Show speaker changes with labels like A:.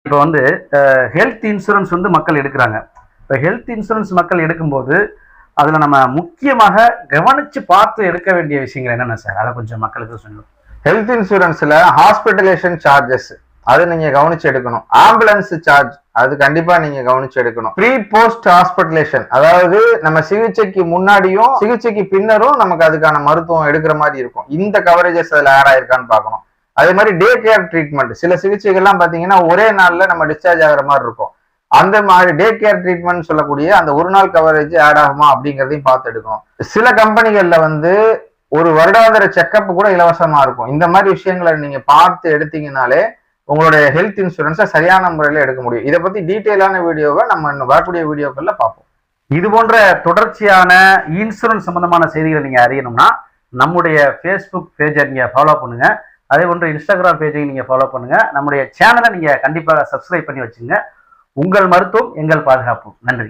A: இப்போ வந்து health insurance வந்து மக்கள் எடுக்கிறாங்க. இப்போ ஹெல்த் இன்சூரன்ஸ் மக்கள் எடுக்கும்போது அதில் நம்ம முக்கியமாக கவனித்து பார்த்து எடுக்க வேண்டிய விஷயங்கள் என்னென்ன சார்? அதை கொஞ்சம் மக்களுக்கு சொல்லுங்கள்.
B: ஹெல்த் இன்சூரன்ஸ்ல ஹாஸ்பிட்டலேஷன் சார்ஜஸ் அது நீங்க கவனிச்சு எடுக்கணும். ஆம்புலன்ஸ் சார்ஜ் அது கண்டிப்பா நீங்க கவனிச்சு எடுக்கணும். ப்ரீ போஸ்ட் ஹாஸ்பிட்டலேஷன், அதாவது நம்ம சிகிச்சைக்கு முன்னாடியும் சிகிச்சைக்கு பின்னரும் நமக்கு அதுக்கான மருத்துவம் எடுக்கிற மாதிரி இருக்கும். இந்த கவரேஜஸ் அதுல ஆட் ஆயிருக்கான்னு பார்க்கணும். அதே மாதிரி டே கேர் ட்ரீட்மெண்ட், சில சிகிச்சைகள்லாம் பாத்தீங்கன்னா ஒரே நாள்ல நம்ம டிஸ்சார்ஜ் ஆகிற மாதிரி இருக்கும். அந்த மாதிரி டே கேர் ட்ரீட்மெண்ட் சொல்லக்கூடிய அந்த ஒரு நாள் கவரேஜ் ஆட் ஆகுமா அப்படிங்கிறதையும் பார்த்து எடுக்கணும். சில கம்பெனிகள்ல வந்து ஒரு வருடாந்திர செக்கப் கூட இலவசமா இருக்கும். இந்த மாதிரி விஷயங்களை நீங்க பார்த்து எடுத்தீங்கனாலே உங்களுடைய ஹெல்த் இன்சூரன்ஸை சரியான முறையில் எடுக்க முடியும். இதை பத்தி டீட்டெயிலான வீடியோவை நம்ம இன்னும் வரக்கூடிய வீடியோக்கள்ல பார்ப்போம்.
A: இது போன்ற தொடர்ச்சியான இன்சூரன்ஸ் சம்பந்தமான செய்திகளை நீங்க அறியணும்னா நம்முடைய ஃபேஸ்புக் பேஜை நீங்க ஃபாலோ பண்ணுங்க. அதே போன்று இன்ஸ்டாகிராம் பேஜையும் நீங்க ஃபாலோ பண்ணுங்க. நம்முடைய சேனலை நீங்க கண்டிப்பாக சப்ஸ்கிரைப் பண்ணி வச்சுங்க. உங்கள் மருத்துவம் எங்கள் பாதுகாப்பு. நன்றி.